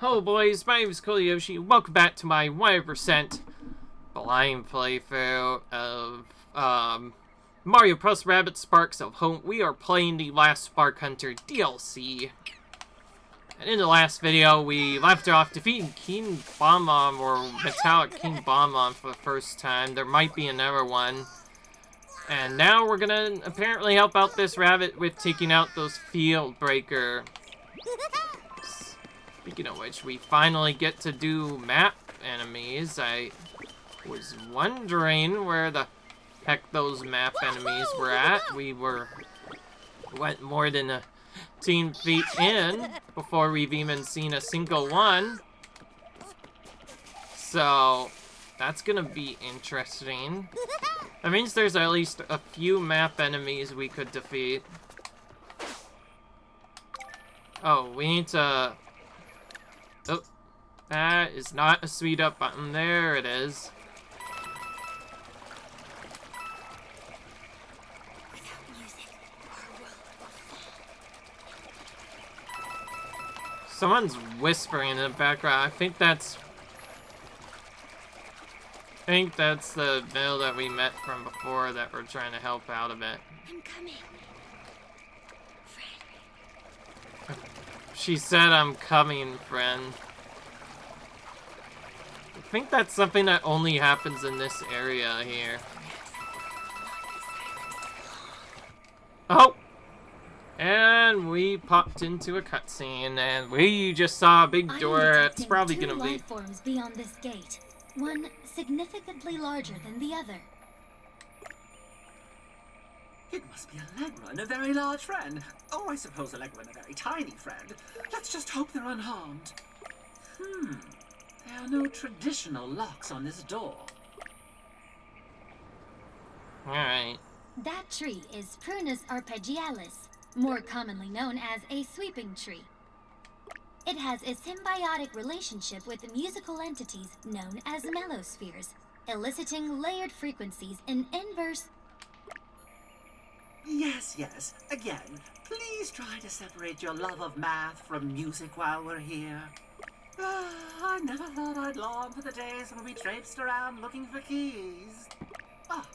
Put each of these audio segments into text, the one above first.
Hello boys, my name is Yoshi. Welcome back to my 100% blind playthrough of Mario Plus Rabbids Sparks of Hope. We are playing the Last Spark Hunter DLC. And in the last video, we left off defeating King Bob-omb, or Metallic King Bob-omb for the first time. There might be another one. And now we're gonna apparently help out this rabbit with taking out those field breaker. Speaking of which, we finally get to do map enemies. I was wondering where the heck those map enemies were at. We went more than 10 feet in before we've even seen a single one. So that's gonna be interesting. That means there's at least a few map enemies we could defeat. Oh, we need to... Oh, that is not a speed up button. There it is. Someone's whispering in the background. I think that's the Bill that we met from before that we're trying to help out a bit. I'm coming. Friend. She said, "I'm coming, friend." I think that's something that only happens in this area here. Oh! And we popped into a cutscene, and we just saw a big door. It's probably gonna be... life forms beyond this gate. One significantly larger than the other. It must be Allegra and a very large friend. Or I suppose Allegra and a very tiny friend. Let's just hope they're unharmed. There are no traditional locks on this door. Alright. That tree is Prunus arpeggialis, more commonly known as a sweeping tree. It has a symbiotic relationship with the musical entities known as melospheres, eliciting layered frequencies in inverse... Yes. Again, please try to separate your love of math from music while we're here. I never thought I'd long for the days when we traipsed around looking for keys. Well,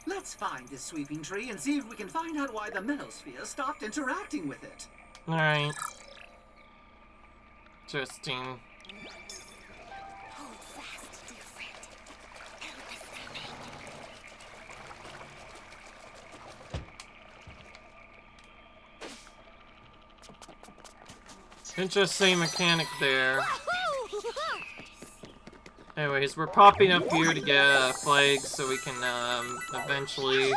let's find this sweeping tree and see if we can find out why the melosphere stopped interacting with it. Alright. Interesting. Hold fast, dear friend. Help is coming. Interesting mechanic there. Anyways, we're popping up here to get a flag so we can eventually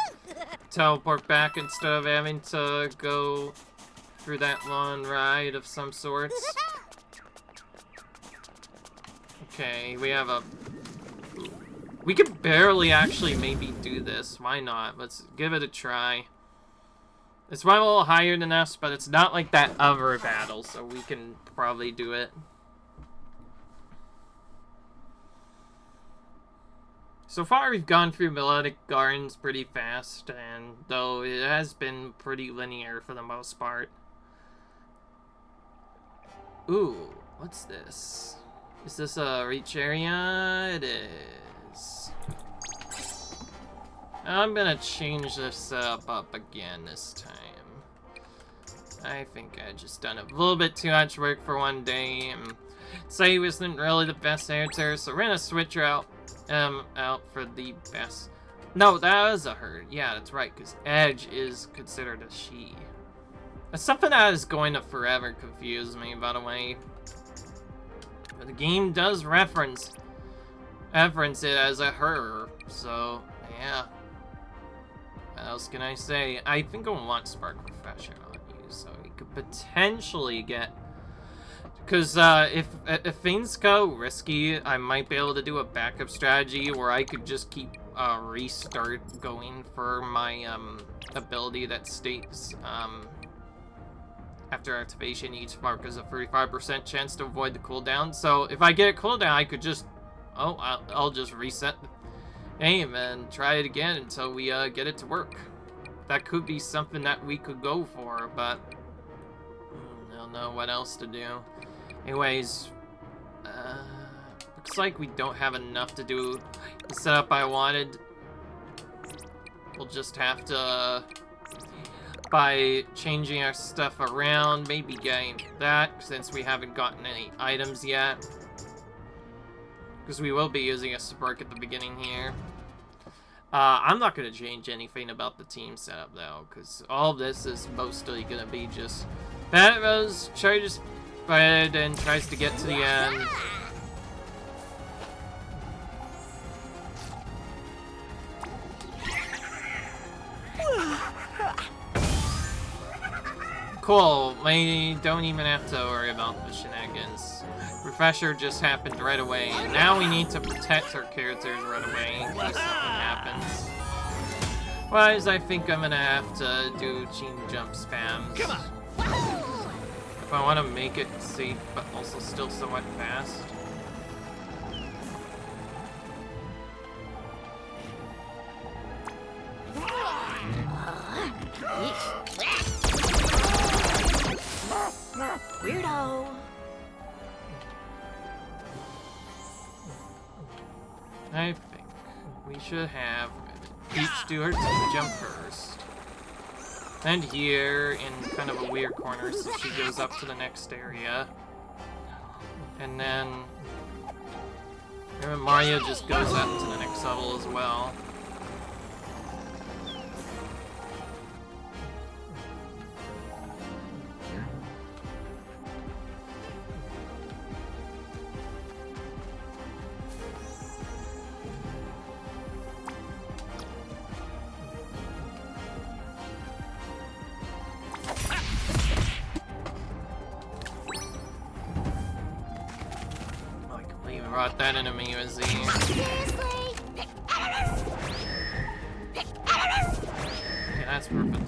teleport back instead of having to go through that long ride of some sorts. Okay, we have a... We could barely actually maybe do this. Why not? Let's give it a try. It's one a little higher than us, but it's not like that other battle, so we can probably do it. So far, we've gone through Melodic Gardens pretty fast, and though it has been pretty linear for the most part. Ooh, what's this? Is this a reach area? It is. I'm gonna change this up again this time. I think I just done a little bit too much work for one day, and say wasn't really the best answer, so we're gonna switch her out for the best. No, that was a her. Yeah, that's right, because Edge is considered a she. That's something that is going to forever confuse me, by the way. But the game does reference it as a her, so yeah. What else can I say? I think I want Spark Refresher on you, so we could potentially get... Because if things go risky, I might be able to do a backup strategy where I could just keep restart going for my ability that states after activation each spark has a 35% chance to avoid the cooldown. So if I get a cooldown, I could just... Oh, I'll just reset the game and try it again until we get it to work. That could be something that we could go for, but I don't know what else to do. Anyways, looks like we don't have enough to do the setup I wanted. We'll just have to, by changing our stuff around, maybe getting that, since we haven't gotten any items yet. Because we will be using a spark at the beginning here. I'm not going to change anything about the team setup, though, because all of this is mostly going to be just Bad Rose charges Fred and tries to get to the end. Cool, we don't even have to worry about the shenanigans. Refresher just happened right away, and now we need to protect our characters right away in case something happens. Otherwise, I think I'm gonna have to do chain jump spams. Come on. If I want to make it safe, but also still somewhat fast. Weirdo. I think we should have Peach do her team jump first. And here, in kind of a weird corner, so she goes up to the next area. And then Mario just goes up to the next level as well. Brought that enemy was the... Okay, that's perfect.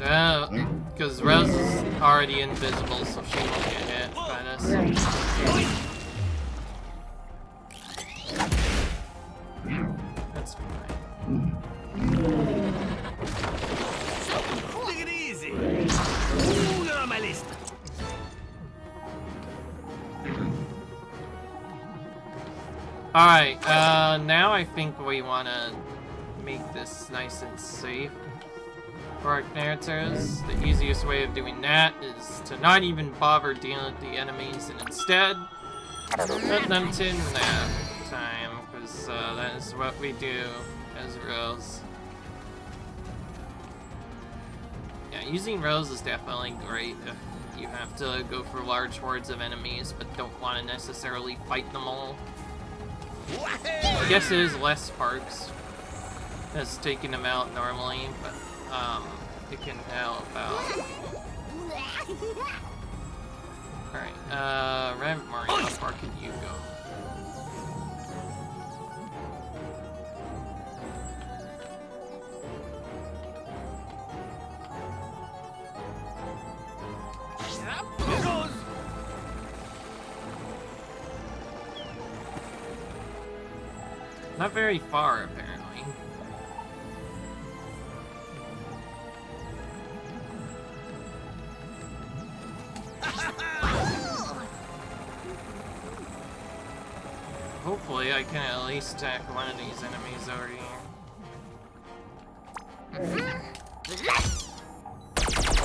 Because Rose is already invisible, so she won't get hit by this. That's fine. Take it easy. Ooh, you're on my list. Alright, now I think we want to make this nice and safe for our characters. The easiest way of doing that is to not even bother dealing with the enemies and instead let them to nap time, because that is what we do as Rose. Yeah, using Rose is definitely great if you have to go for large hordes of enemies but don't want to necessarily fight them all. I guess it is less sparks as taking them out normally, but it can help out. Alright, Rabbid Mario, how far can you go? Here goes. Not very far, apparently. Hopefully I can at least attack one of these enemies over here. This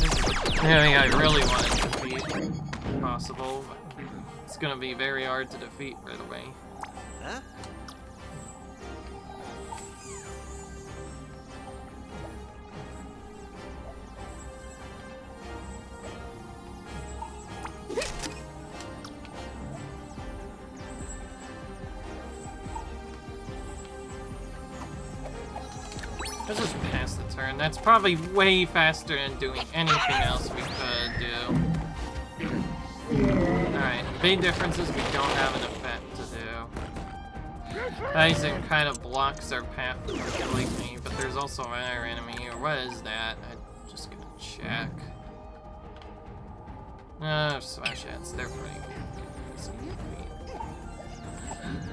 is the enemy I really want to defeat, if possible, but it's gonna be very hard to defeat right away. Huh? Let's just pass the turn. That's probably way faster than doing anything else we could do. Alright, the big difference is we don't have an effect to do. Isaac kind of blocks our path completely, but there's also another enemy here. What is that? I'm just gonna check. Smash heads, they're pretty easy to defeat.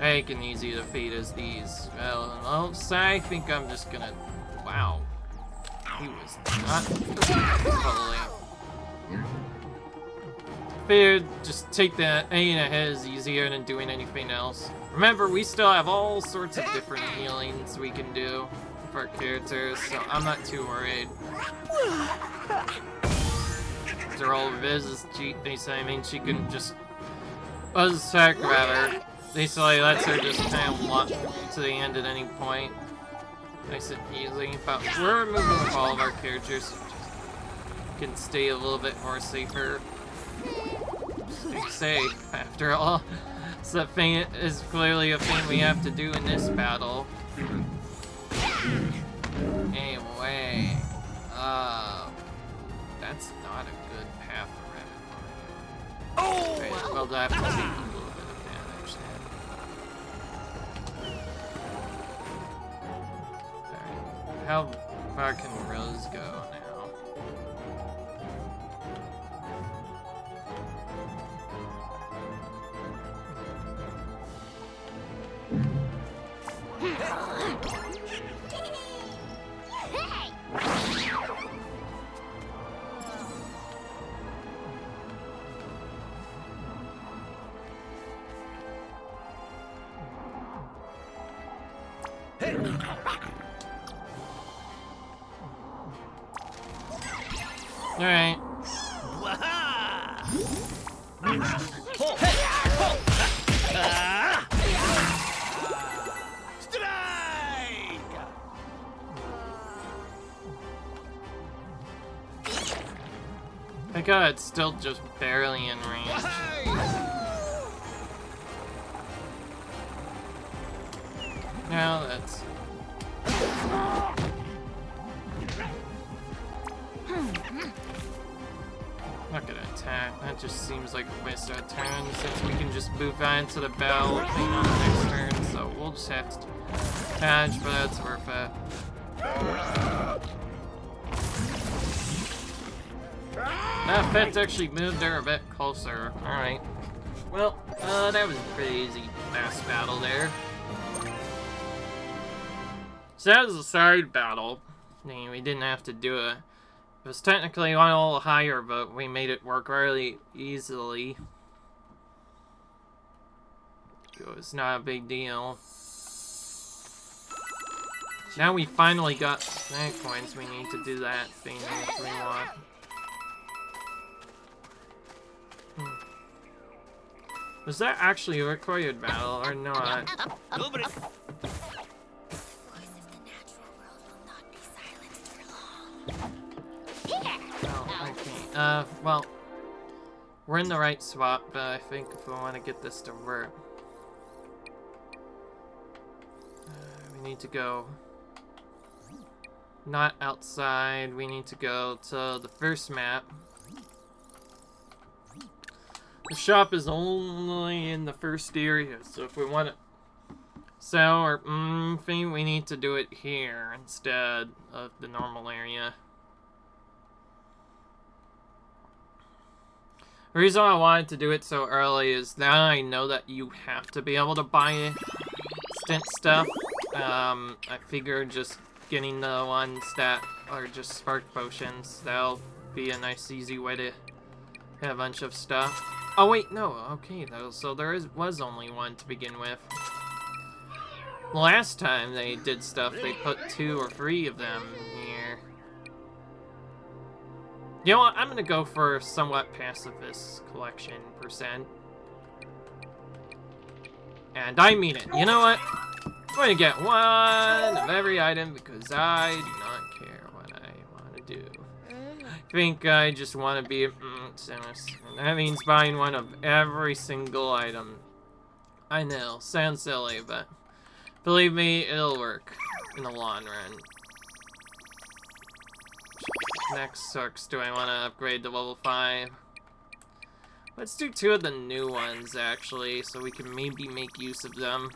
They can easy to defeat as these. Well, so I think I'm just gonna... Wow. He was not totally figured just take the aim ahead is easier than doing anything else. Remember, we still have all sorts of different healings we can do for our characters, so I'm not too worried. Their old Viz is cheat, I mean, she can just Buzzsack rather. Basically lets her just kind of walk to the end at any point. Nice and easy, but we're moving with all of our characters, so just can stay a little bit more safer. Stay safe, after all. So that thing is clearly a thing we have to do in this battle. Anyway, that's not a good path for Rabbit Mario. Oh! Right, well, I have to take a little bit of damage then. Alright, how far can Rose go now? Alright. My god, it's still just barely in range. Now that's... Not gonna attack. That just seems like a waste of a turn since we can just move on to the bell thing on the next turn, so we'll just have to dodge, but that's worth it. That effect actually moved her a bit closer. Alright. Well, that was a pretty easy last battle there. So that was a side battle. I mean, we didn't have to do it. It was technically one a little higher, but we made it work really easily. It was not a big deal. Now we finally got snack coins. We need to do that thing if we want. Was that actually a recorded battle or not? Oh, okay. Well, we're in the right spot, but I think if we want to get this to work, we need to go not outside. We need to go to the first map. The shop is only in the first area, so if we want to sell or thing, we need to do it here instead of the normal area. The reason I wanted to do it so early is now I know that you have to be able to buy stint stuff. I figured just getting the ones that are just spark potions, that'll be a nice easy way to have a bunch of stuff. Oh wait, no, okay, though, so was only one to begin with. Last time they did stuff, they put 2 or 3 of them here. You know what, I'm gonna go for somewhat pacifist collection %. And I mean it, you know what? I'm gonna get 1 of every item because I do not care what I want to do. I think I just want to be Samus. And that means buying 1 of every single item. I know, sounds silly, but believe me, it'll work in the long run. Next sucks. Do I want to upgrade to level 5? Let's do 2 of the new ones, actually, so we can maybe make use of them.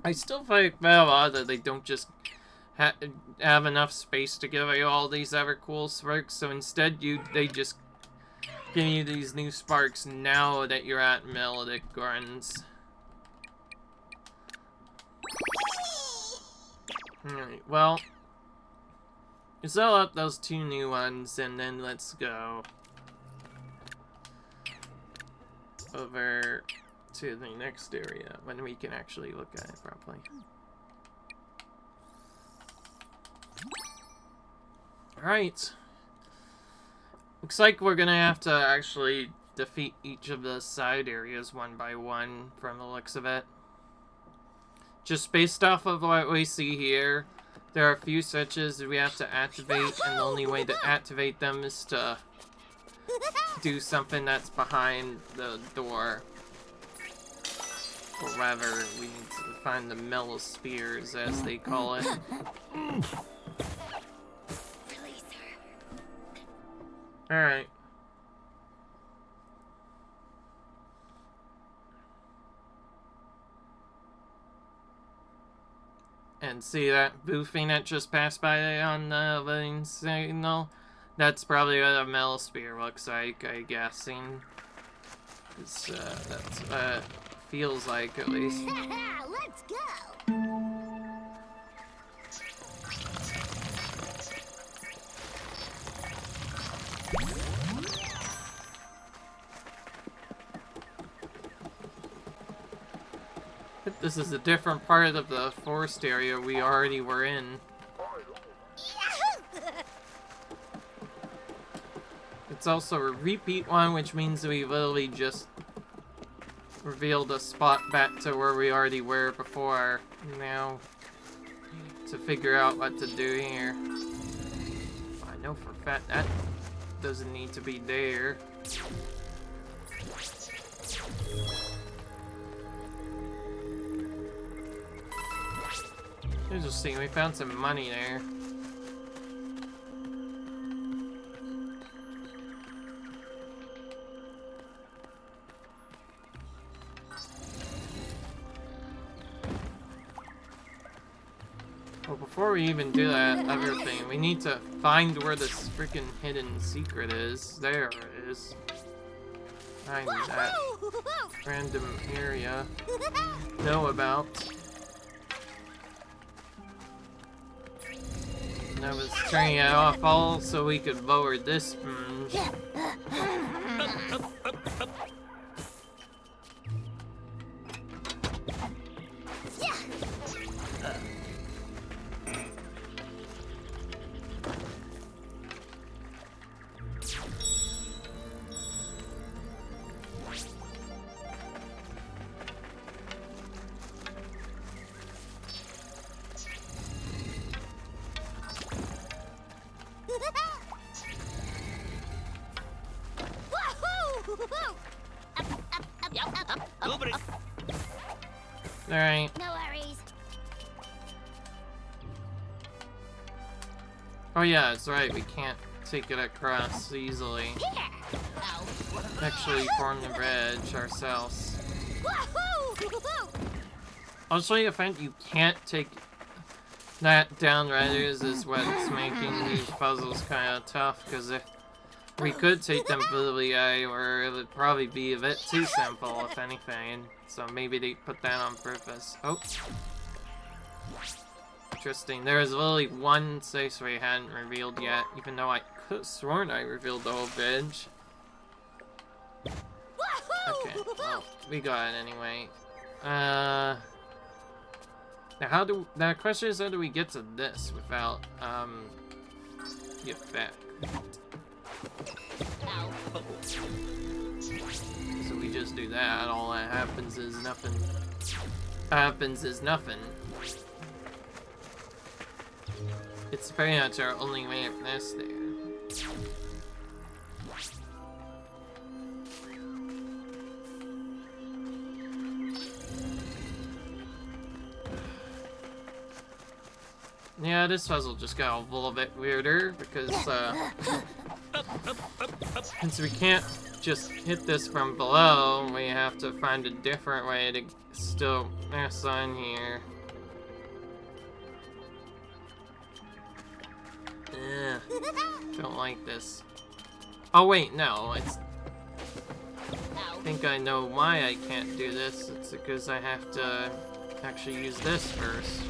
I still find it odd that they don't just have enough space to give you all these ever cool sparks, so instead they just give you these new sparks now that you're at Melodic Gardens. Alright, well, Sell up those 2 new ones, and then let's go over to the next area when we can actually look at it properly. Alright. Looks like we're gonna have to actually defeat each of the side areas one by one from the looks of it. Just based off of what we see here, there are a few switches that we have to activate, and the only way to activate them is to do something that's behind the door. Or rather, we need to find the mellow spheres, as they call it. Alright. And see that boofing that just passed by on the living signal? That's probably what a metal spear looks like, I'm guessing. That's what it feels like, at least. Let's go! This is a different part of the forest area we already were in. It's also a repeat one, which means we literally just revealed a spot back to where we already were before. Now, to figure out what to do here. I know for a fact that doesn't need to be there. Interesting, we found some money there. Well, before we even do that other thing, we need to find where this freaking hidden secret is. There it is. Find that random area. Know about. And I was turning it off all so we could lower this sponge. Alright. No worries. Oh yeah, that's right, we can't take it across easily. Actually form the bridge ourselves. I'll show you a fact you can't take that down Raiders is what's making these puzzles kind of tough, because if we could take them fully or it would probably be a bit too simple, if anything. So maybe they put that on purpose. Oh. Interesting. There is literally one place we hadn't revealed yet, even though I could have sworn I revealed the whole bridge. Okay, well, we got it anyway. Now the question is, how do we get to this without, the effect? So we just do that, all that happens is nothing. It's pretty much our only way of this there. Yeah, this puzzle just got a little bit weirder because, since we can't just hit this from below, we have to find a different way to still mess on here. Ugh, don't like this. Oh wait, no, it's... I think I know why I can't do this. It's because I have to actually use this first.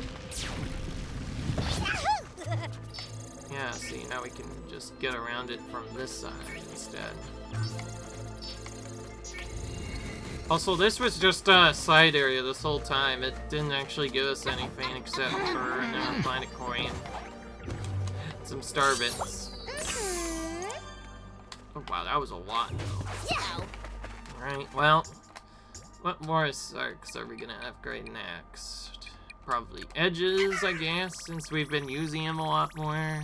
Yeah, see, now we can just get around it from this side instead. Also, this was just a side area this whole time. It didn't actually give us anything except for a planet coin. Some star bits. Oh wow, that was a lot though. Alright, well, what more Sarks are we gonna upgrade next? Probably edges, I guess, since we've been using them a lot more.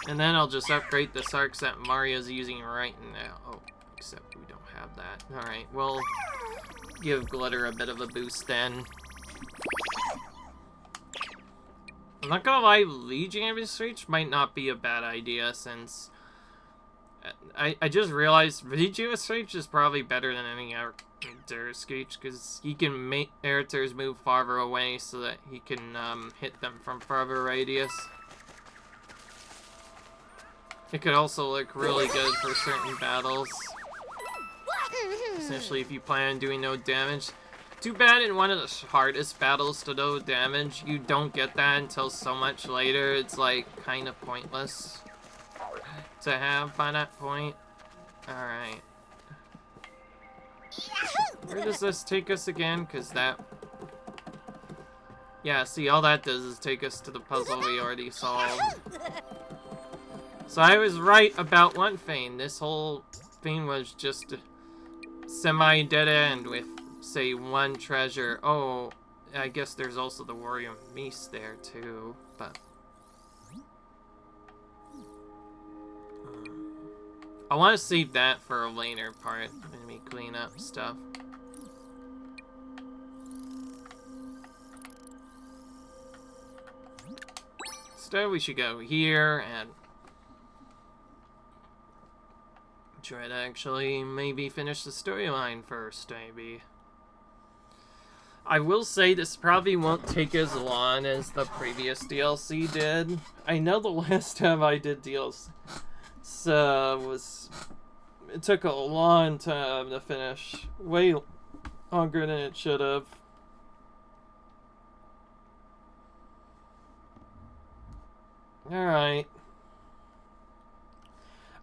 And then I'll just upgrade the Sarks that Mario's using right now. Oh, except we don't have that. Alright, we'll give Glitter a bit of a boost then. I'm not gonna lie, Legion Reach might not be a bad idea since I just realized Regius Reach is probably better than any Air Screech because he can make airters move farther away so that he can hit them from farther radius. It could also look really good for certain battles, especially if you plan on doing no damage. Too bad in one of the hardest battles to no damage, you don't get that until so much later. It's like kind of pointless to have by that point. Alright. Where does this take us again? Because that... Yeah, see, all that does is take us to the puzzle we already solved. So I was right about one thing. This whole thing was just a semi-dead end with, say, one treasure. Oh, I guess there's also the Warrior Mace there, too. But... I want to save that for a later part when we clean up stuff. Instead, we should go here and try to actually maybe finish the storyline first, maybe. I will say this probably won't take as long as the previous DLC did. I know the last time I did DLC it took a long time to finish, way longer than it should have. Alright.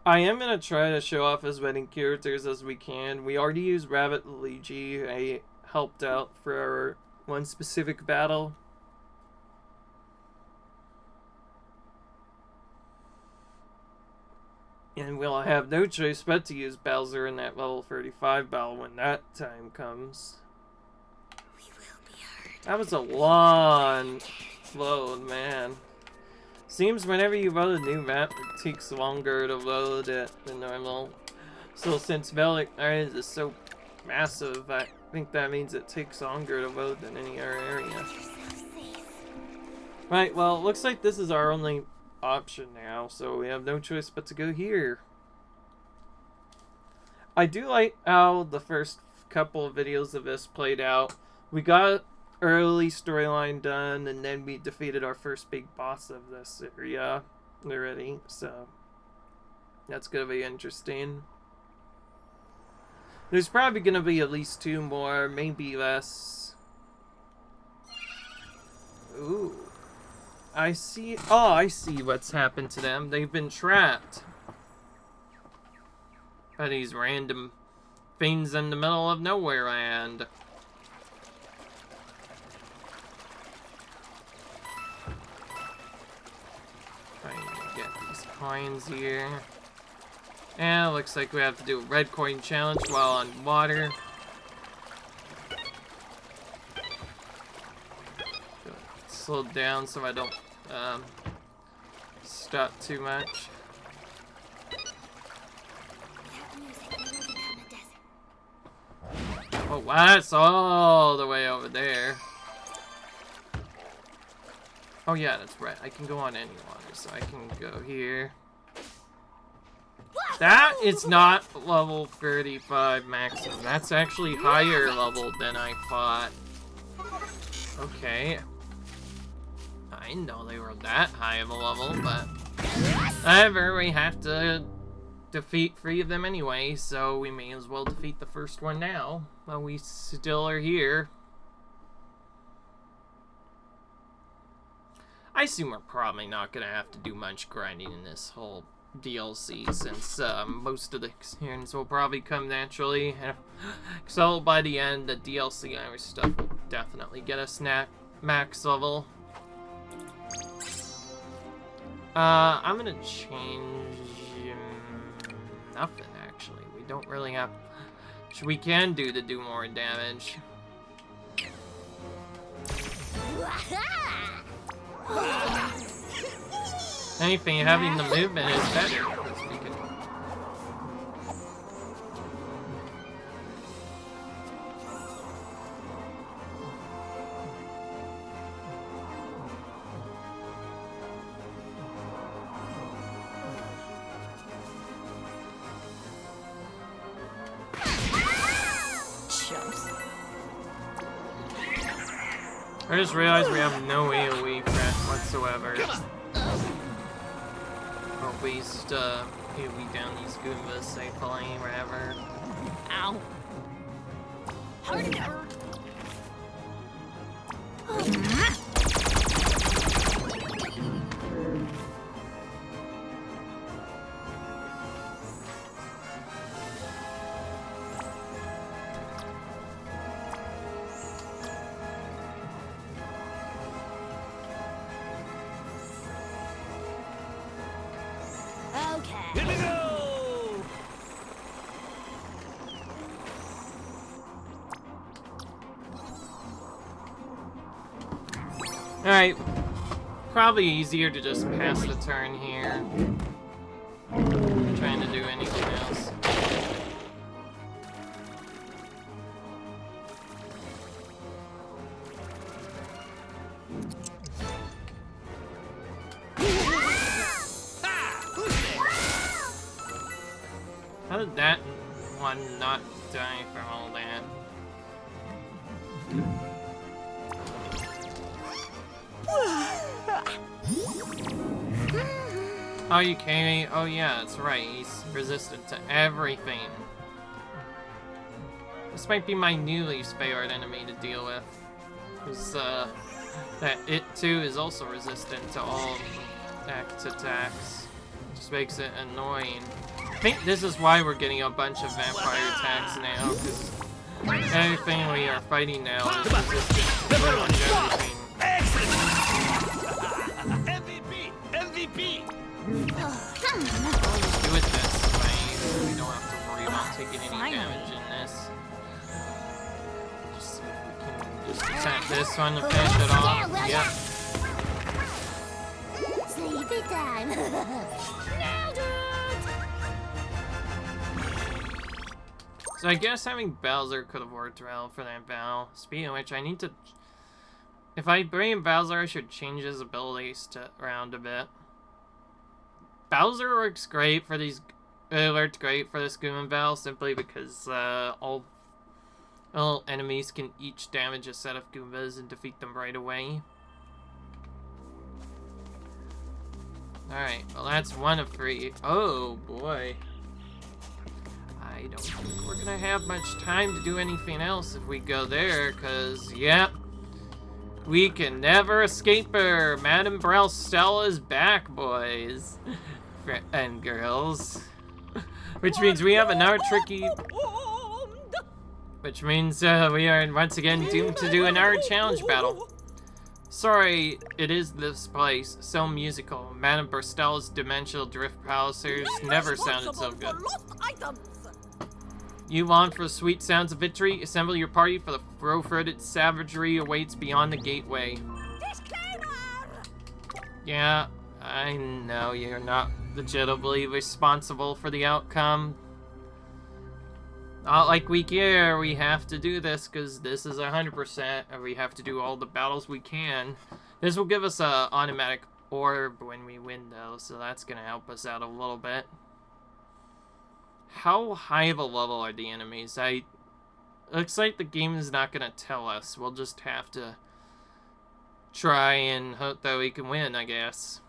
I am gonna try to show off as many characters as we can. We already used Rabbit Luigi. I helped out for one specific battle. And we'll have no choice but to use Bowser in that level 35 battle when that time comes. We will be heard. That was a long load, man. Seems whenever you load a new map, it takes longer to load it than normal. So since Bellic Island is so massive, I think that means it takes longer to load than any other area. Right, well, it looks like this is our only option now, so we have no choice but to go here. I do like how the first couple of videos of this played out. We got early storyline done, and then we defeated our first big boss of this area already, so that's gonna be interesting. There's probably gonna be at least 2 more, maybe less. Ooh. I see. Oh, I see what's happened to them. They've been trapped by these random things in the middle of nowhere land. Trying to get these coins here. And it looks like we have to do a red coin challenge while on water. Slow down so I don't stop too much. Oh wow, that's all the way over there. Oh yeah, that's right. I can go on any water, so I can go here. That is not level 35 maximum. That's actually higher level than I thought. Okay. I didn't know they were that high of a level, but however, we have to defeat 3 of them anyway, so we may as well defeat the first one now, while we still are here. I assume we're probably not gonna have to do much grinding in this whole DLC, since most of the experience will probably come naturally. So by the end, the DLC Irish stuff will definitely get us max level. I'm gonna change nothing, actually. We don't really have much we can do to do more damage. Anything, having the movement is better, because we can... I just realized we have no AoE threat whatsoever. Or at least, AoE down these Goombas safely, wherever. Ow. Hurt it. Here we go! Alright. Probably easier to just pass the turn here. Trying to do anything else. How did that one not die from all that? Oh, you kidding me? Oh yeah, that's right. He's resistant to everything. This might be my new least favorite enemy to deal with. Because, that it too is also resistant to all attacks. Just makes it annoying. I think this is why we're getting a bunch of vampire attacks now, because everything we are fighting now is resistant to pretty much everything. MVP! MVP! Let's do it this way, so we don't have to worry about taking any damage in this. Just see if we can just attack this one to finish it off. Yep. Sleepy time. So I guess having Bowser could have worked well for that battle. Speaking of which, I need to... If I bring in Bowser, I should change his abilities around a bit. Bowser works great for these... worked great for this Goomba battle, simply because all enemies can each damage a set of Goombas and defeat them right away. Alright, well that's one of three. Oh boy. I don't think we're gonna have much time to do anything else if we go there, because, yep, we can never escape her. Madame Brelstella is back, boys and girls. Which means we have another tricky... Which means we are once again doomed to do another challenge battle. Sorry, it is this place, so musical. Madame Brelstella's dimensional drift palacers never sounded so good. You long for the sweet sounds of victory? Assemble your party, for the fro-throated savagery awaits beyond the gateway. Yeah, I know you're not legitimately responsible for the outcome. Not like we care, we have to do this because this is 100%, and we have to do all the battles we can. This will give us a automatic orb when we win though, so that's gonna help us out a little bit. How high of a level are the enemies? Looks like the game is not gonna tell us. We'll just have to try and hope that we can win, I guess.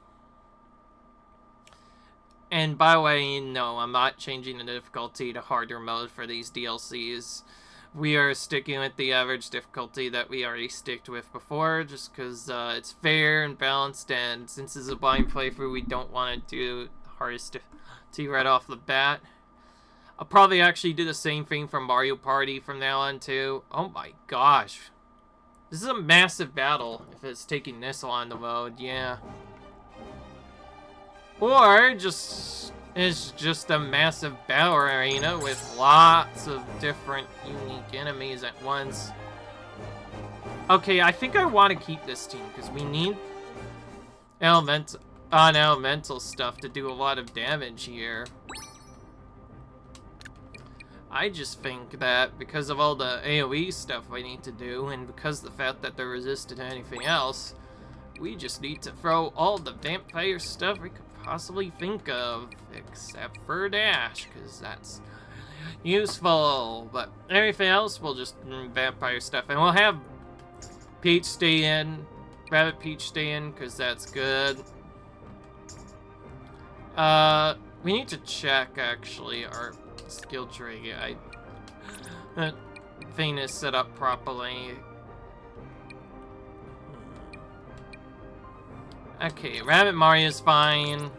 And by the way, no, I'm not changing the difficulty to harder mode for these DLCs. we are sticking with the average difficulty that we already sticked with before, just because it's fair and balanced, and since it's a blind playthrough, we don't want to do the hardest difficulty right off the bat. I'll probably actually do the same thing for Mario Party from now on, too. Oh my gosh. This is a massive battle, if it's taking this long to load, yeah. Or, it's just a massive battle arena with lots of different unique enemies at once. Okay, I think I want to keep this team, because we need elemental stuff to do a lot of damage here. I just think that because of all the AoE stuff we need to do, and because of the fact that they're resistant to anything else, we just need to throw all the vampire stuff we could possibly think of, except for Dash, because that's useful. But everything else, we'll just vampire stuff, and we'll have Peach stay in, Rabbit Peach stay in, because that's good. We need to check, actually, our skill tree. That thing is set up properly. Okay, Rabbit Mario's fine.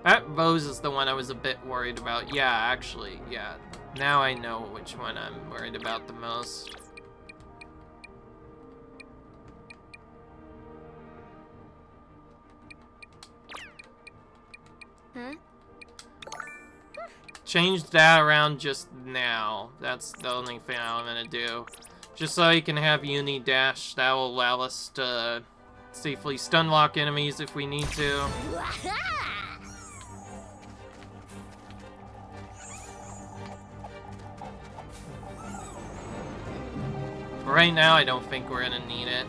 That Rose is the one I was a bit worried about. Yeah, actually, yeah. Now I know which one I'm worried about the most. Huh? Change that around just now. That's the only thing I'm gonna do. Just so you can have Uni Dash. That will allow us to safely stun lock enemies if we need to. But right now, I don't think we're gonna need it.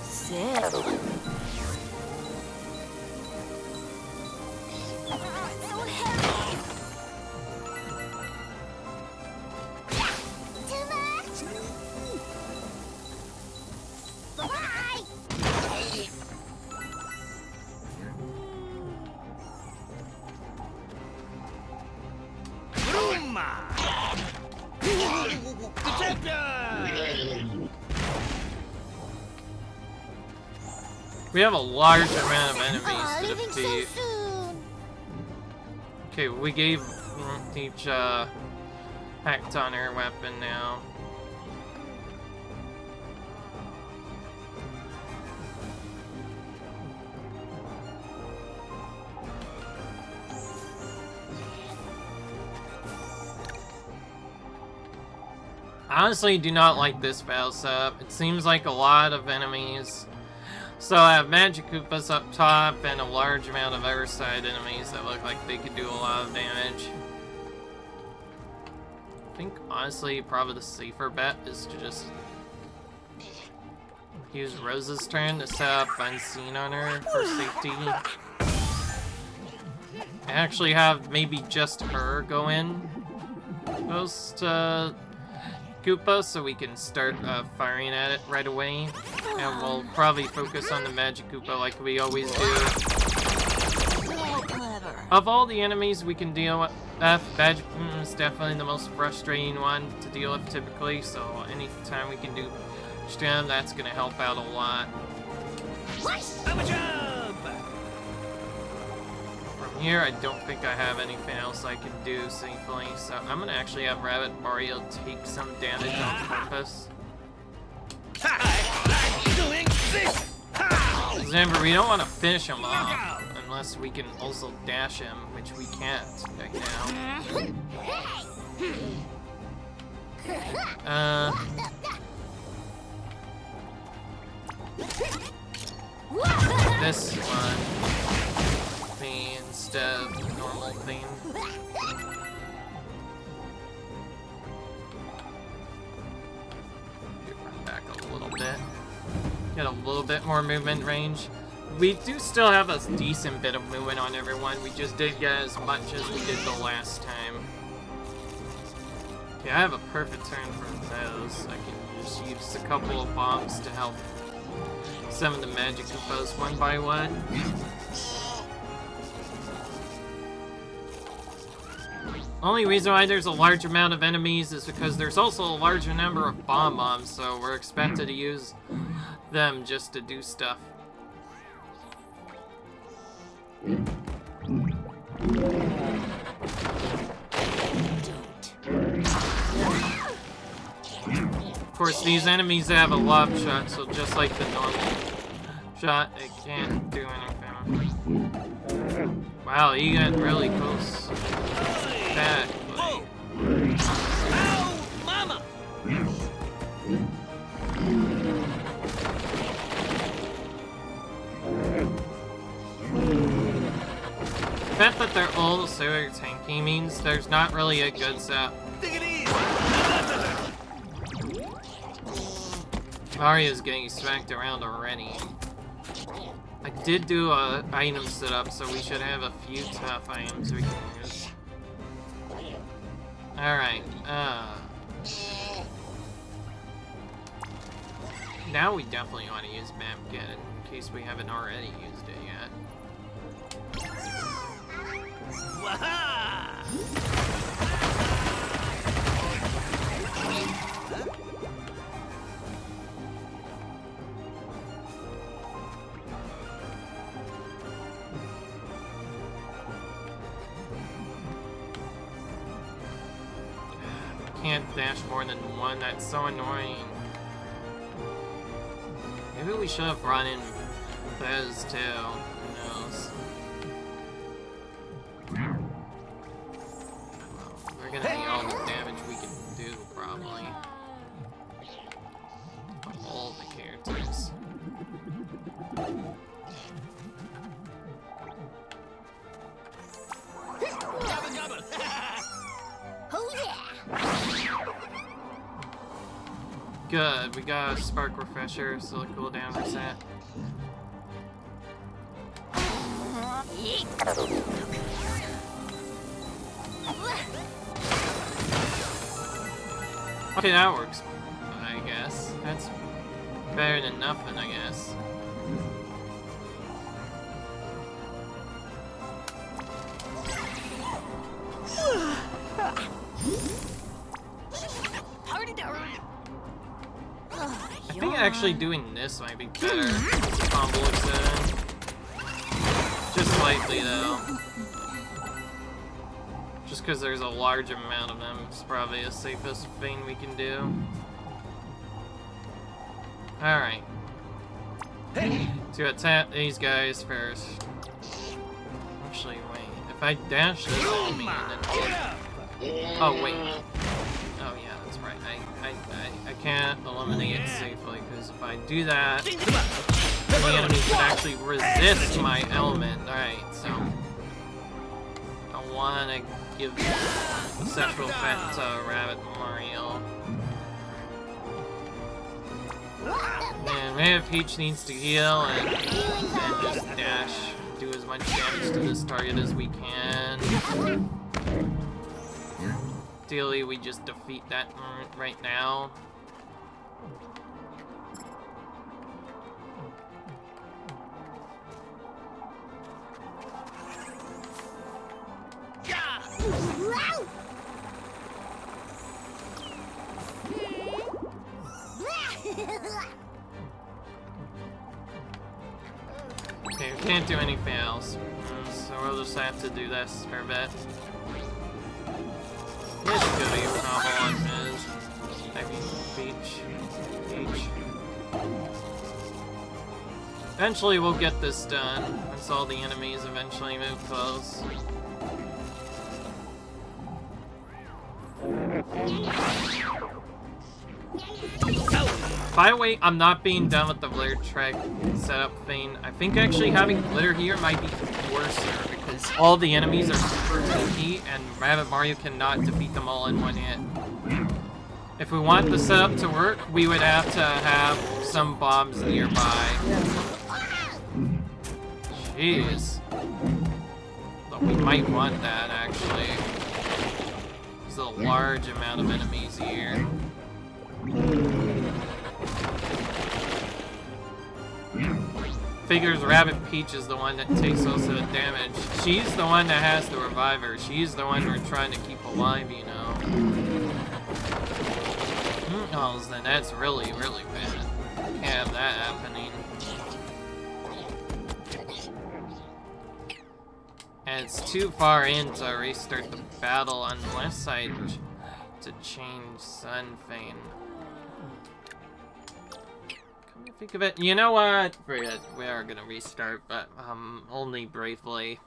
So. We have a large amount of enemies to defeat. Okay, we gave each hacked on her weapon now. I honestly do not like this battle setup. It seems like a lot of enemies. So I have Magic Koopas up top and a large amount of other side enemies that look like they could do a lot of damage. I think honestly probably the safer bet is to just use Rose's turn to set up Unseen on her for safety. I actually have maybe just her go in most Koopa so we can start firing at it right away. And we'll probably focus on the Magic Koopa like we always do. Of all the enemies we can deal with, Magic is definitely the most frustrating one to deal with typically, so anytime we can do Stem, that's going to help out a lot. From here, I don't think I have anything else I can do safely, so I'm going to actually have Rabbit Mario take some damage on purpose. Remember, we don't want to finish him off unless we can also dash him, which we can't right now. This one thing instead of the normal thing. Run back a little bit. Get a little bit more movement range. We do still have a decent bit of movement on everyone. We just didn't get as much as we did the last time. Okay, I have a perfect turn for those. I can just use a couple of bombs to help some of the Magic Koopas one by one. Only reason why there's a large amount of enemies is because there's also a larger number of bombs, so we're expected to use them just to do stuff. Of course, these enemies have a lob shot, so just like the normal shot, it can't do anything. Wow, he got really close. Bad. Whoa! Ow, mama! The fact that they're all so tanky means there's not really a good set. Take it easy! Mario's getting smacked around already. I did do a item setup, so we should have a few tough items we can use. Alright, now we definitely want to use Mapget in case we haven't already used it yet. Waha! Can't dash more than one, that's so annoying. Maybe we should have brought in Fez too, who knows. Well, we're gonna be all the damage we can do, probably. Of all the characters. Gobble, gobble! Oh yeah! Good, we got a spark refresher, so the cooldown reset. Okay, that works, I guess. That's better than nothing, I guess. I think actually doing this might be better as a combo set. Just slightly though. Just because there's a large amount of them, it's probably the safest thing we can do. Alright. To attack these guys first. Actually, wait. If I dash this on me and then... Oh, wait. Oh, yeah, that's right. I can't eliminate it safely, because if I do that, the enemy can actually resist my element. Alright, so... I want to give the sexual effect to Rabbid Mario. And maybe Peach needs to heal and just dash, do as much damage to this target as we can. Ideally, we just defeat that right now. Okay, we can't do anything else, so we'll just have to do this for a bit. This could be a combo on his. Maybe Peach. Eventually we'll get this done, once all the enemies eventually move close. By the way, I'm not being done with the glitter track setup thing. I think actually having glitter here might be worse because all the enemies are super tanky and Rabbid Mario cannot defeat them all in one hit. If we want the setup to work, we would have to have some bombs nearby. Jeez. But we might want that actually. There's a large amount of enemies here. figures Rabbit Peach is the one that takes most of the damage. She's the one that has the reviver. She's the one we're trying to keep alive, you know. Oh, then that's really, really bad. Can't have that happening. And it's too far in to restart the battle unless I to change Sunfane. Come to think of it, you know what? Forget it. We are gonna restart, but only briefly.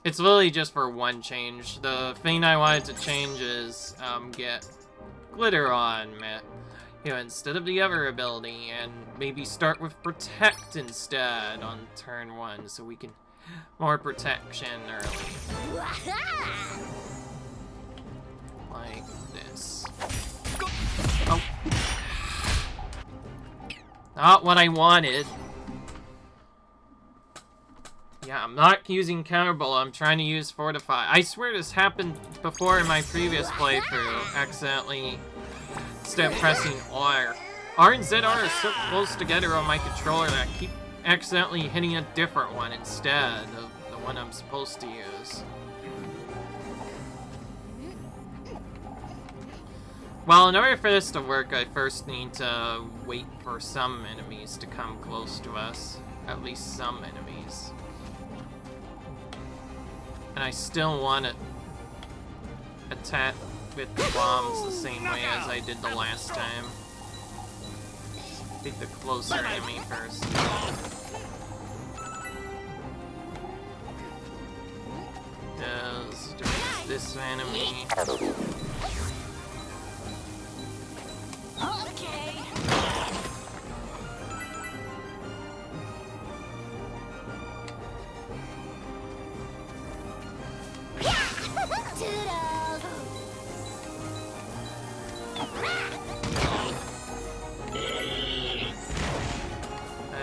It's really just for one change. The thing I wanted to change is get Glitter on, you know, instead of the other ability, and maybe start with Protect instead on turn 1, so we can more protection early. Like this. Oh. Not what I wanted. Yeah, I'm not using Counterbolt, I'm trying to use Fortify. I swear this happened before in my previous playthrough, accidentally, instead of pressing R. R and ZR are so close together on my controller that I keep accidentally hitting a different one instead of the one I'm supposed to use. Well, in order for this to work, I first need to wait for some enemies to come close to us. At least some enemies. And I still want to attack with the bombs the same way as I did the last time. Take the closer enemy first. Does this enemy. Okay.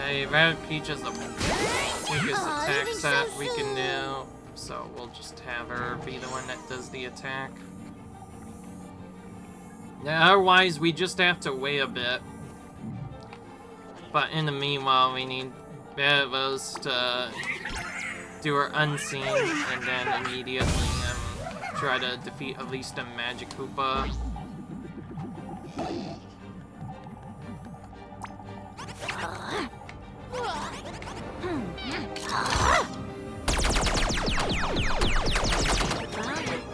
Hey, Rabbit Peach is the biggest attack set we can do, so we'll just have her be the one that does the attack. Now, otherwise, we just have to wait a bit. But in the meanwhile, we need Rabbids to do her unseen and then immediately try to defeat at least a Magic Koopa.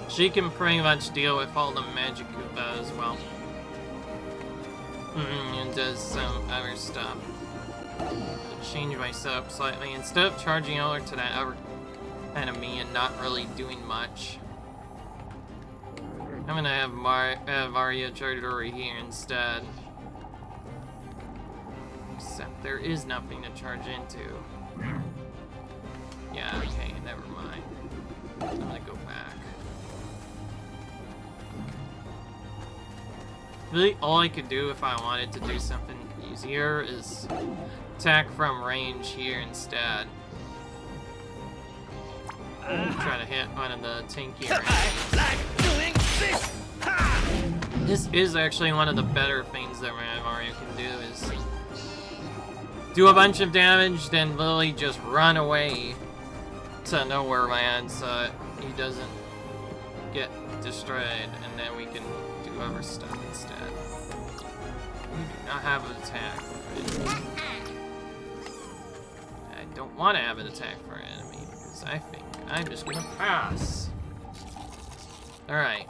She can pretty much deal with all the Magic Koopa as well. And does some other stuff. Change my setup slightly. Instead of charging over to that other enemy and not really doing much, I'm gonna have Mario charge over here instead. Except there is nothing to charge into. Yeah, okay, never mind. I'm gonna go back. Really, all I could do if I wanted to do something easier is attack from range here instead. Try to hit one of the tankier enemies. This is actually one of the better things that Mario can do, is do a bunch of damage, then literally just run away to nowhere land so he doesn't get destroyed, and then we can do other stuff instead. We do not have an attack for an enemy. I don't want to have an attack for an enemy because I think I'm just gonna pass. Alright.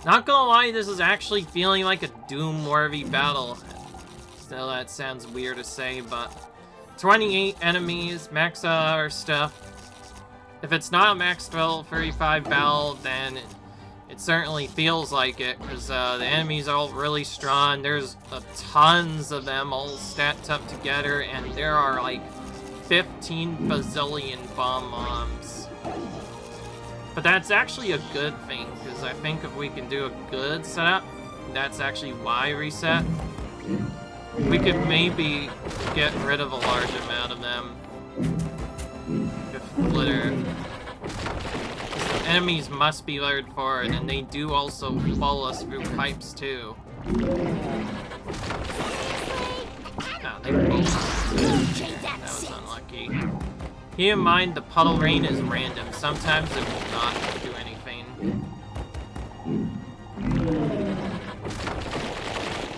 Not gonna lie, this is actually feeling like a Doom-worthy battle. Still, that sounds weird to say, but 28 enemies, max out our stuff. If it's not a max 1235 battle, then it certainly feels like it, because the enemies are all really strong. There's tons of them all stacked up together, and there are like 15 bazillion bomb mobs. But that's actually a good thing, because I think if we can do a good setup, that's actually why reset, we could maybe get rid of a large amount of them with glitter. Enemies must be lured forward, and they do also follow us through pipes too. Oh, they both. tricky. Keep in mind, the puddle rain is random. Sometimes it will not do anything.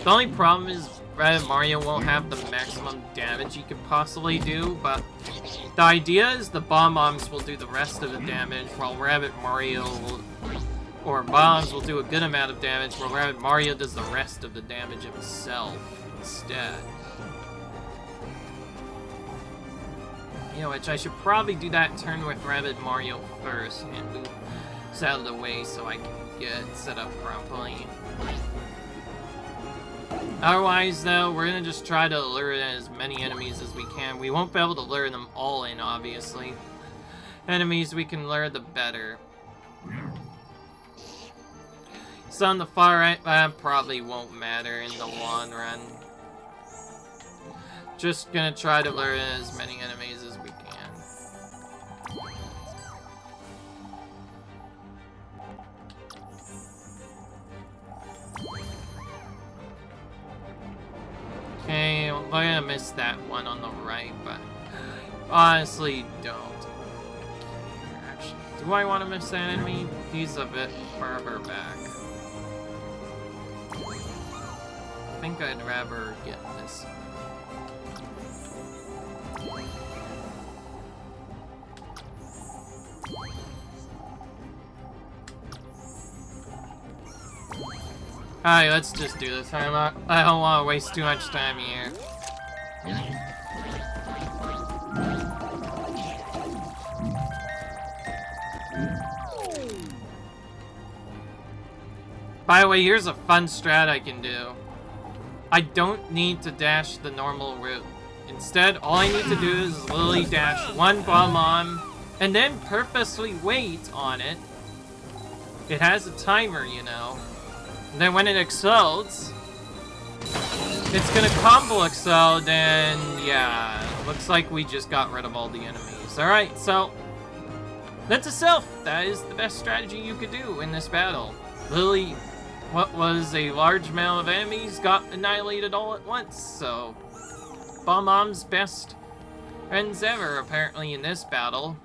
The only problem is Rabbid Mario won't have the maximum damage he could possibly do, but the idea is the Bob-ombs will do the rest of the damage, while Rabbid Mario will, or bombs will do a good amount of damage, while Rabbid Mario does the rest of the damage himself instead. You know, which I should probably do that turn with Rabbid Mario first and move this out of the way so I can get set up properly. Otherwise, though, we're gonna just try to lure in as many enemies as we can. We won't be able to lure them all in, obviously. Enemies we can lure, the better. So on the far right, that probably won't matter in the long run. Just gonna try to lure in as many enemies as we can. Okay, we're gonna miss that one on the right, but honestly don't. Actually, do I want to miss that enemy? He's a bit further back. I think I'd rather get this. Alright, let's just do this. I don't want to waste too much time here. By the way, here's a fun strat I can do. I don't need to dash the normal route. Instead, all I need to do is literally dash one Bomb-omb and then purposely wait on it. It has a timer, you know. And then when it explodes, it's gonna combo explode, and yeah, looks like we just got rid of all the enemies. Alright, so, that's a self. That is the best strategy you could do in this battle. Literally, what was a large amount of enemies got annihilated all at once, so Bomb-omb's best friends ever, apparently, in this battle.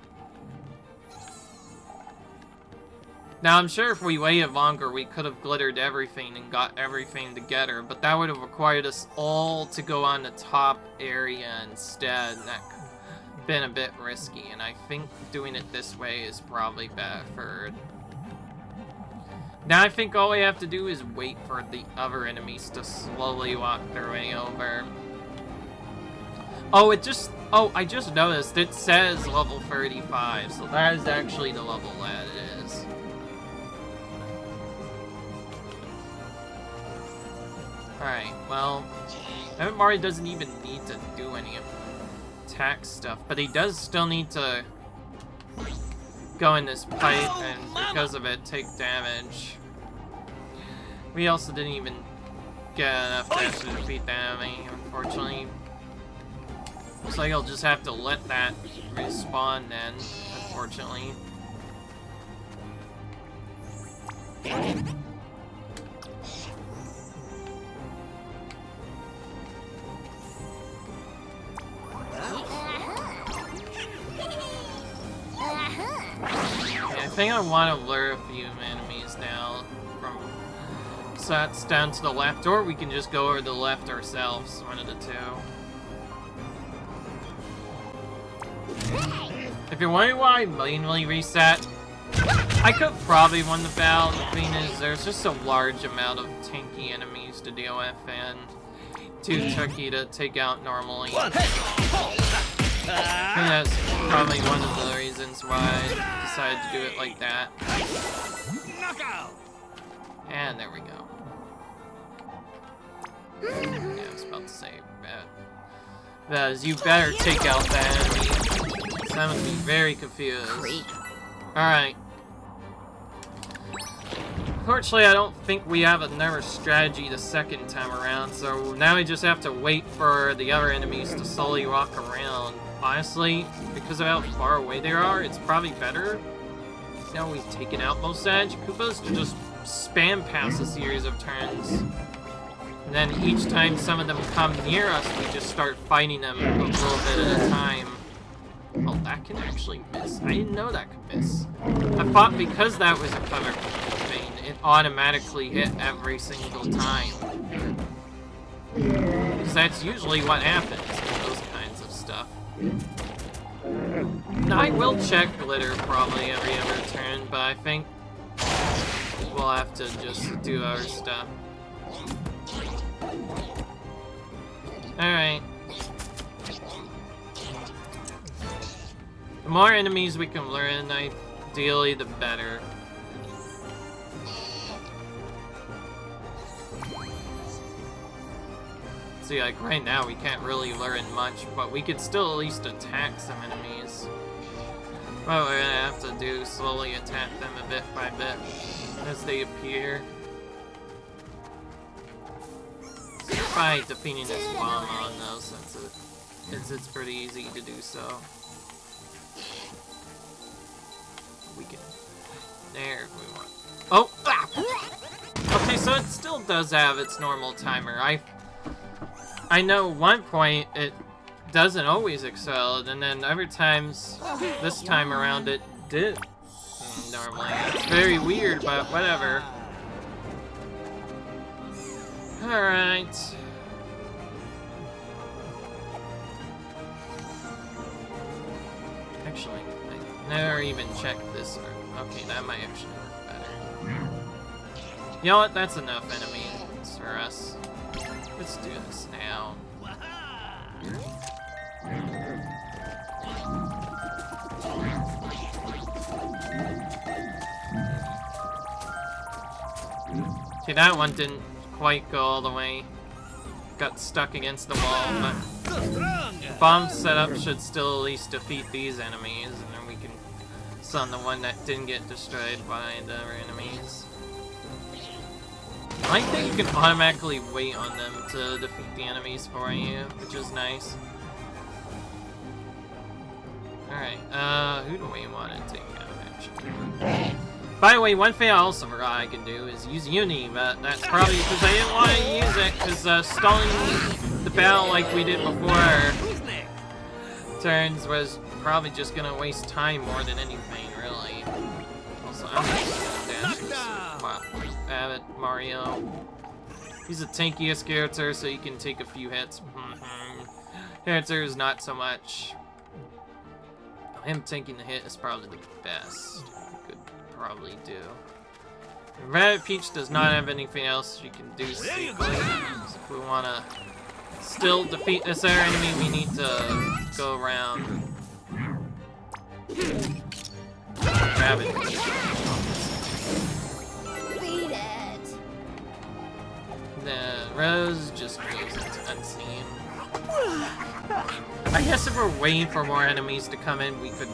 Now, I'm sure if we waited longer, we could have glittered everything and got everything together, but that would have required us all to go on the top area instead, and that could have been a bit risky, and I think doing it this way is probably better. Now I think all we have to do is wait for the other enemies to slowly walk their way over. Oh, I just noticed, it says level 35, so that is actually the level that it is. Alright, well, Mario doesn't even need to do any attack stuff, but he does still need to go in this pipe and because of it take damage. We also didn't even get enough damage to defeat the enemy, unfortunately. Looks like I'll just have to let that respawn then, unfortunately. I think I want to lure a few enemies now from so that's down to the left, or we can just go over to the left ourselves, one of the two. If you're wondering why I manually reset, I could probably win the battle. The thing is, there's just a large amount of tanky enemies to deal with and too tricky to take out normally. I think that's probably one of the reasons why I decided to do it like that. And there we go. Yeah, I was about to say that. You better take out that enemy. So I'm gonna be very confused. Alright. Unfortunately, I don't think we have another strategy the second time around, so now we just have to wait for the other enemies to slowly walk around. Honestly, because of how far away they are, it's probably better. Now we've taken out most Edge Koopas to just spam past a series of turns. And then each time some of them come near us, we just start fighting them a little bit at a time. can actually miss. I didn't know that could miss. I thought because that was a cover vein, it automatically hit every single time. Because that's usually what happens with those kinds of stuff. Now, I will check glitter probably every other turn, but I think we'll have to just do our stuff. Alright. The more enemies we can learn, ideally, the better. See, like, right now we can't really learn much, but we could still at least attack some enemies. What we're gonna have to do, slowly attack them a bit by bit as they appear. So by defeating this bomb on though, since it's pretty easy to do so. We can... There, if we want. Oh! Ah! Okay, so it still does have its normal timer. I know one point it doesn't always excel, and then other times, this time around it did. Normally. It's very weird, but whatever. Alright. Actually, I never even checked this. Okay, that might actually work better. You know what? That's enough enemies for us. Let's do this now. Okay, that one didn't quite go all the way. Got stuck against the wall, but the bomb setup should still at least defeat these enemies, and then we can stun the one that didn't get destroyed by the other enemies. I think you can automatically wait on them to defeat the enemies for you, which is nice. Alright, who do we want to take out, actually? By the way, one thing I also forgot I can do is use Uni, but that's probably because I didn't want to use it, because stalling the battle like we did before turns was probably just going to waste time more than anything, really. Also, I'm just going to dash this. Wow. Have it, Mario. He's the tankiest character, so you can take a few hits. Characters, not so much. Him taking the hit is probably the best you could probably do. Rabbid Peach does not have anything else you can do safely. So if we want to still defeat this other enemy, we need to go around Rabbid Peach. The Rose just goes into unseen. I guess if we're waiting for more enemies to come in, we could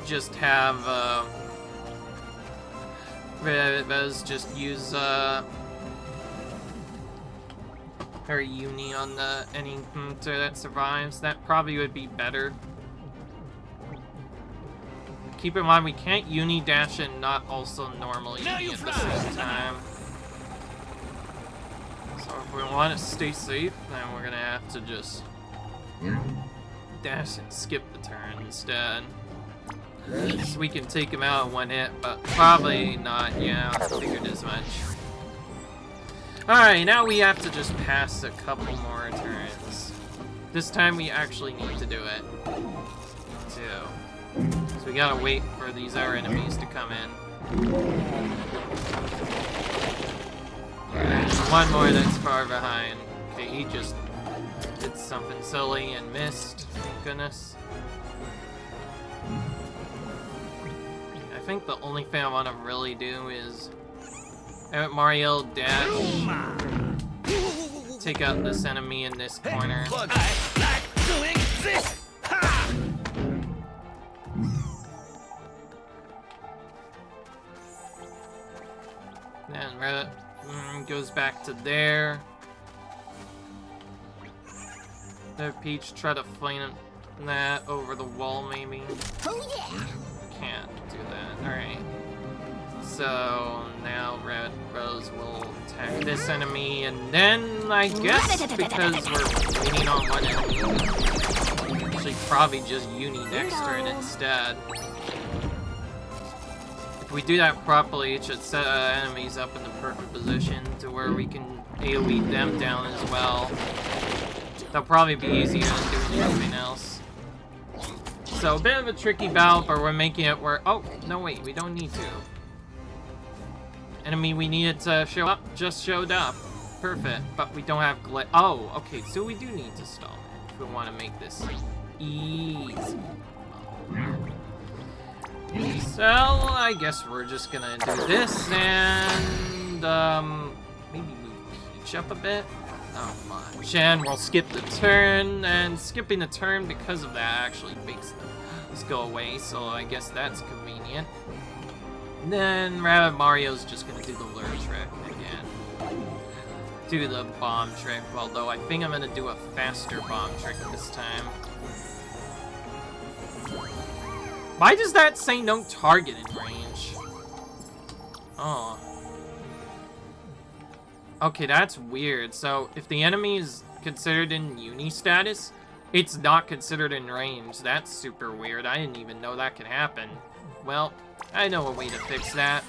just have Rose just use her Uni on the any hunter that survives. That probably would be better. Keep in mind we can't Uni dash and not also normally Uni at the same time. So if we want to stay safe, then we're gonna have to just dash and skip the turn instead. So we can take him out in one hit, but probably not. Yeah, I figured as much. Alright, now we have to just pass a couple more turns. This time we actually need to do it, too. So we gotta wait for these other enemies to come in. There's one more that's far behind. Okay, he just did something silly and missed. Thank goodness. I think the only thing I want to really do is have Mario dash, take out this enemy in this corner. I like doing this. Ha! Then Rabbit goes back to there. The Peach try to flame that over the wall, maybe. Oh yeah! Can't do that. Alright. So now Red Rose will attack this enemy, and then I guess because we're waiting on one enemy, actually probably just uni next turn instead. If we do that properly, it should set enemies up in the perfect position to where we can AoE them down as well. That'll probably be easier than doing anything else. So, a bit of a tricky battle, but we're making it where... Oh, no wait, we don't need to. Enemy we needed to show up just showed up. Perfect, but we don't have oh, okay, so we do need to stall it if we want to make this easy. So, I guess we're just gonna do this and, maybe move Peach up a bit. Oh my. And we'll skip the turn, and skipping the turn because of that actually makes this go away, so I guess that's convenient. And then Rabbid Mario's just gonna do the lure trick again. Do the bomb trick, although I think I'm gonna do a faster bomb trick this time. Why does that say no target in range? Oh. Okay, that's weird. So, if the enemy is considered in uni status, it's not considered in range. That's super weird. I didn't even know that could happen. Well, I know a way to fix that.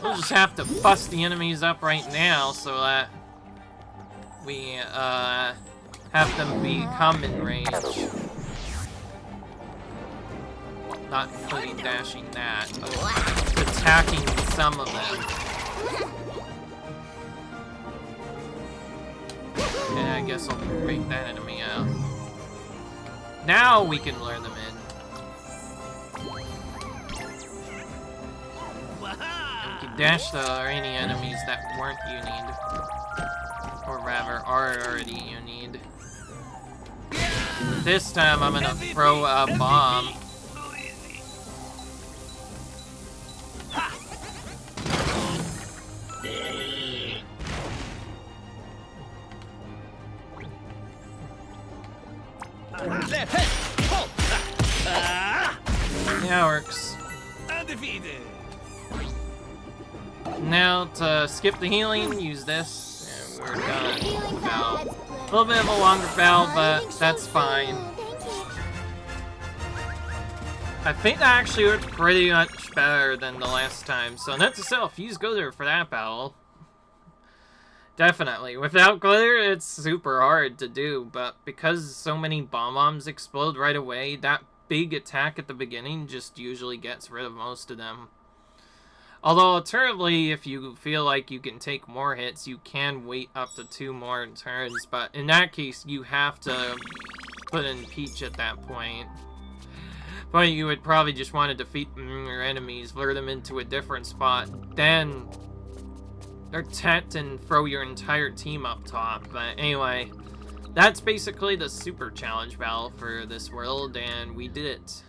We'll just have to bust the enemies up right now so that we, have them become in range. Well, not including dashing that, but attacking some of them. Yeah, I guess I'll break that enemy out. Now we can lure them in. We can dash the any enemies that weren't unied. Or rather, are already unied. This time I'm gonna throw a bomb. Yeah, works. Undefeated. Now to skip the healing, use this, and we're done. Now, a little bit of a longer battle, but that's fine. I think that actually worked pretty much better than the last time. So note to self, use glitter for that battle. Definitely. Without glitter, it's super hard to do, but because so many bombs explode right away, that big attack at the beginning just usually gets rid of most of them. Although, alternatively, if you feel like you can take more hits, you can wait up to 2 more turns, but in that case, you have to put in Peach at that point. But you would probably just want to defeat your enemies, lure them into a different spot, then attack and throw your entire team up top. But anyway, that's basically the super challenge battle for this world, and we did it.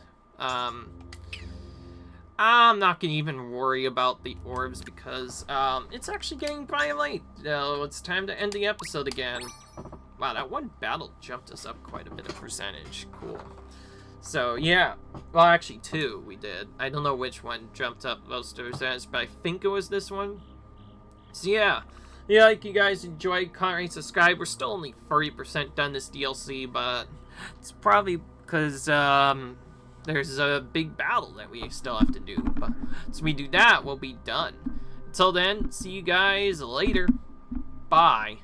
I'm not gonna even worry about the orbs because it's actually getting pretty late. It's time to end the episode again. Wow, that one battle jumped us up quite a bit of percentage. Cool. So yeah, well actually 2 we did. I don't know which one jumped up most of percentage, but I think it was this one. So yeah, like you guys enjoyed, comment, rate, subscribe. We're still only 30% done this DLC, but it's probably because there's a big battle that we still have to do. But once we do that, we'll be done. Until then, see you guys later. Bye.